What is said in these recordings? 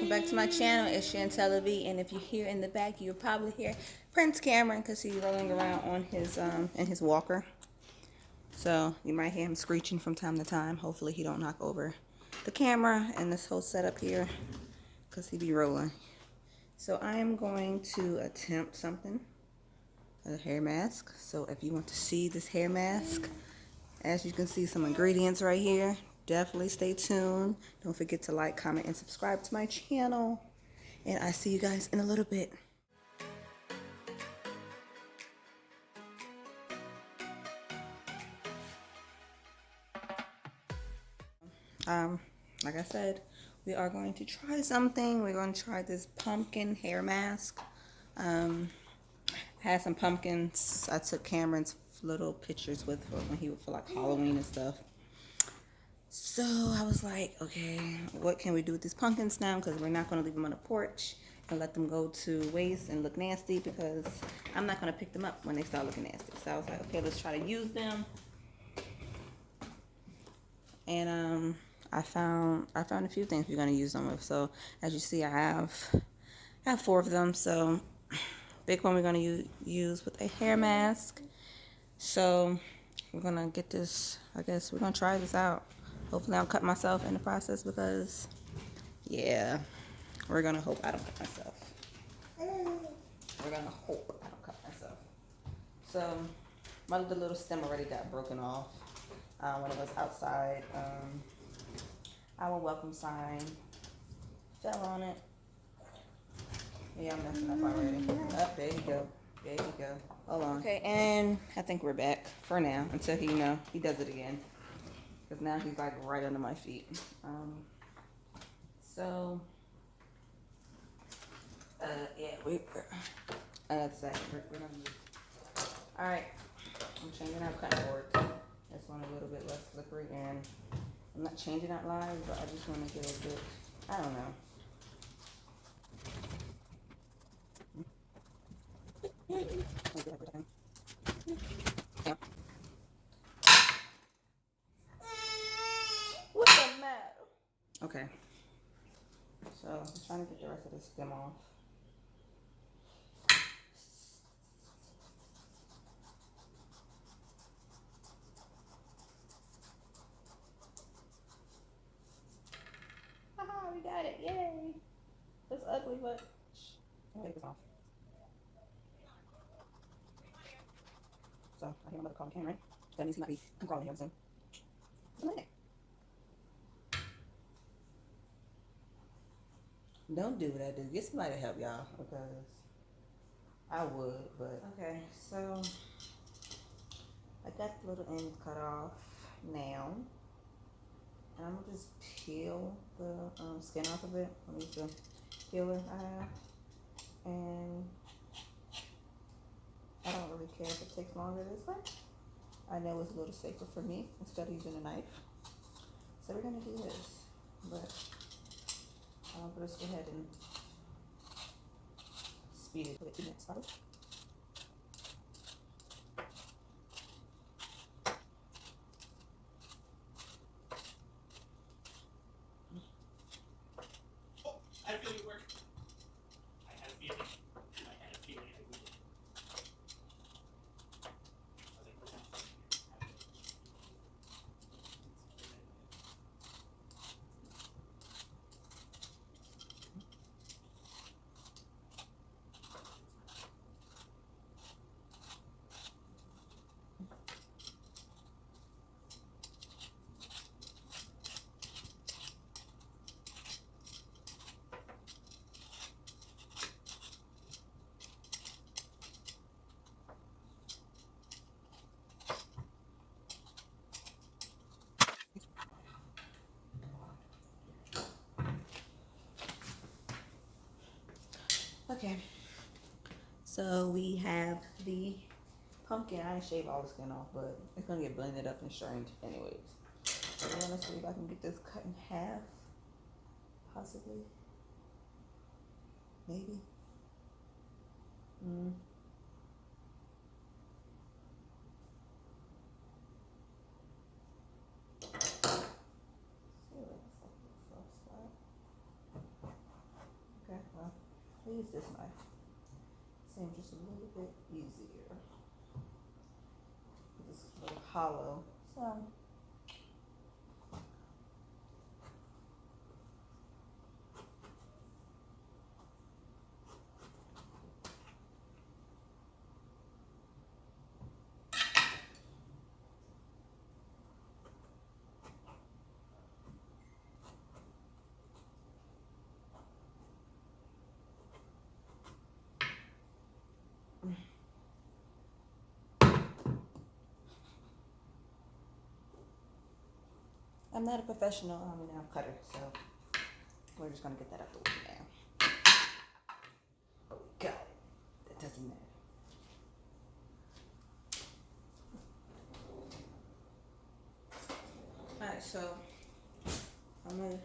welcome back to my channel. It's Chantel V, and if you hear in the back, you'll probably hear Prince Cameron because he's rolling around on his in his walker. So you might hear him screeching from time to time. Hopefully he don't knock over the camera and this whole setup here because he be rolling. So I am going to attempt something, a hair mask. So if you want to see this hair mask, as you can see some ingredients right here. Definitely stay tuned. Don't forget to like, comment, and subscribe to my channel. And I see you guys in a little bit. Like I said, we are going to try something. We're going to try this pumpkin hair mask. I had some pumpkins. I took Cameron's little pictures with when he would for like Halloween and stuff. So I was like, okay, what can we do with these pumpkins now? Because we're not going to leave them on the porch and let them go to waste and look nasty, because I'm not going to pick them up when they start looking nasty. So I was like, okay, let's try to use them. And I found a few things we're going to use them with. So as you see, I have 4 of them. So big one we're going to use with a hair mask. So we're going to get this, I guess we're going to try this out. Hopefully I don't cut myself in the process, because, yeah, we're going to hope I don't cut myself. We're going to hope I don't cut myself. So my little stem already got broken off when it was outside. Our welcome sign fell on it. Yeah, I'm messing up already. Oh, there you go. There you go. Hold on. Okay, and I think we're back for now until he does it again. Because now he's like right under my feet. Yeah, we're gonna move. Alright, I'm changing out cutting board. This one a little bit less slippery, and I'm not changing out live, but I just want to get a bit, I don't know. Yeah. What's the matter? Okay. So I'm trying to get the rest of the stem off. Haha, we got it. Yay. It's ugly, but I'm gonna take this off. So I hear my mother calling Cameron. That means he might be calling him soon. Don't do what I do. Get somebody to help y'all, because I would, but okay. So I got the little ends cut off now, and I'm gonna just peel the skin off of it. Let me use the peeler I have, and I don't really care if it takes longer this way. I know it's a little safer for me instead of using a knife. So we're gonna do this, but let's go ahead and speed it. Put it 2 minutes probably. I had a feeling it worked. I had a feeling. I had a feeling it would. Okay, so we have the pumpkin. I didn't shave all the skin off, but it's gonna get blended up and strained anyways. So let's see if I can get this cut in half, possibly, maybe. I use this knife. Seems just a little bit easier. It's a little hollow. So I'm not a professional nail cutter, so we're just gonna get that out the way now. Oh, got it. That doesn't matter. Alright, so I'm gonna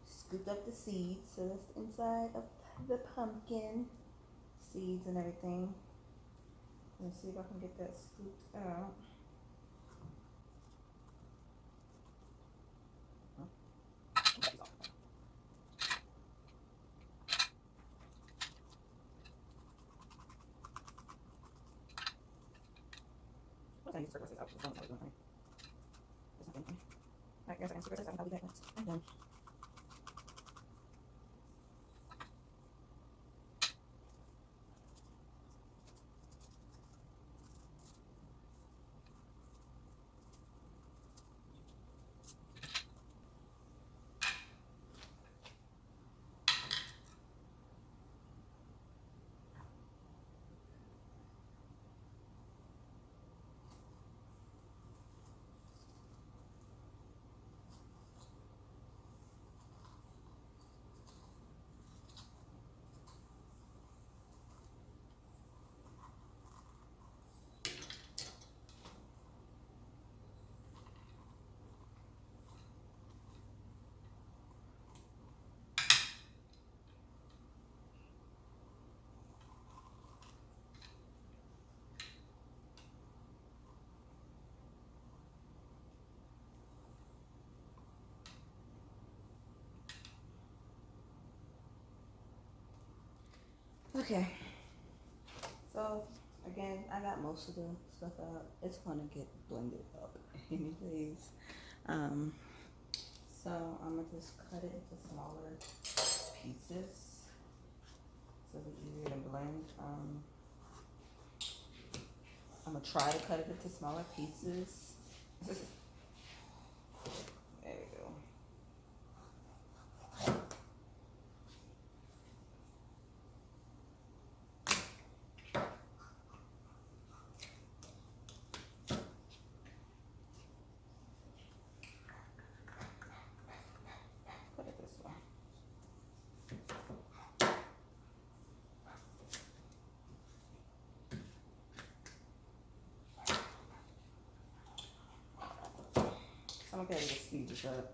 scoop up the seeds. So that's the inside of the pumpkin. Seeds and everything. Let's see if I can get that scooped out. I need to circle this out. Alright, guys, I can circle this out. I'll be back next. I'm done. Okay. So again, I got most of the stuff out. It's gonna get blended up anyways. So I'm gonna just cut it into smaller pieces so it's easier to blend. I'm gonna try to cut it into smaller pieces. There we go. Put it this way. So I'm gonna just speed this up.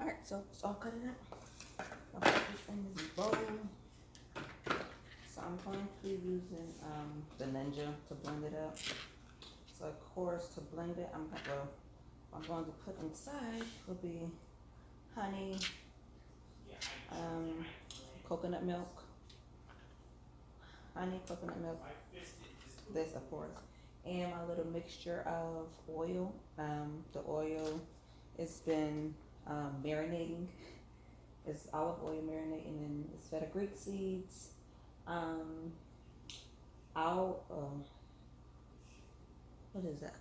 Alright, so it's all cut it up. I'll put this in this bowl. So I'm going to be using the Ninja to blend it up. So of course to blend it, I'm going to put inside will be honey, coconut milk, this of course, and my little mixture of oil. The oil it's been marinating. It's olive oil marinating, and it's fenugreek seeds. What is that?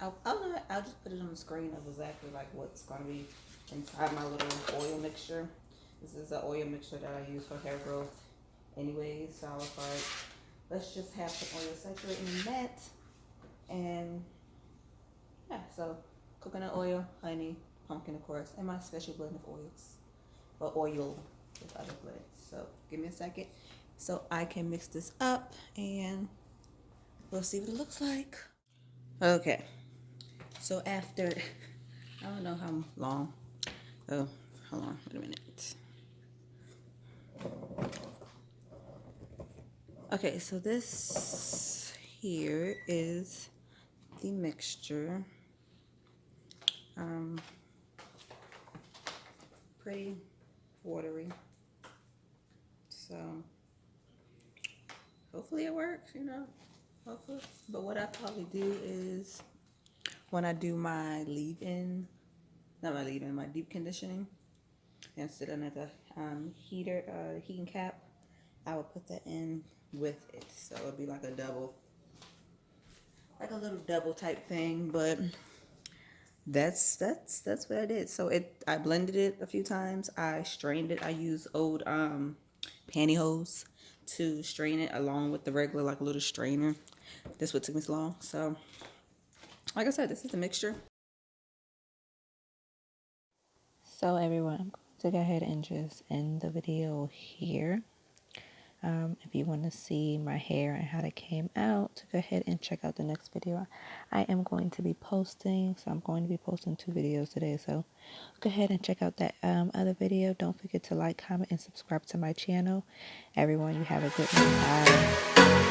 I'll just put it on the screen of exactly like what's gonna be inside my little oil mixture. This is the oil mixture that I use for hair growth anyways. So I was like, let's just have some oil saturated in that. And yeah, so coconut oil, honey, pumpkin of course, and my special blend of oils. Or oil with other blends. So give me a second so I can mix this up and we'll see what it looks like. Okay, so after, I don't know how long. Oh, hold on, wait a minute. Okay, so this here is the mixture. Um, pretty watery. So hopefully it works, you know. Hopefully. But what I probably do is when I do my leave-in, not my leave-in, my deep conditioning, and sit under the heating cap, I would put that in with it. So it'd be like a double, like a little double type thing. But that's what I did. So I blended it a few times. I strained it. I used old pantyhose to strain it along with the regular like little strainer. This would took me so long. So like I said, this is the mixture. So everyone, I'm going to go ahead and just end the video here. If you want to see my hair and how it came out, go ahead and check out the next video. I am going to be posting, so I'm going to be posting 2 videos today. So go ahead and check out that other video. Don't forget to like, comment, and subscribe to my channel. Everyone, you have a good one. Bye.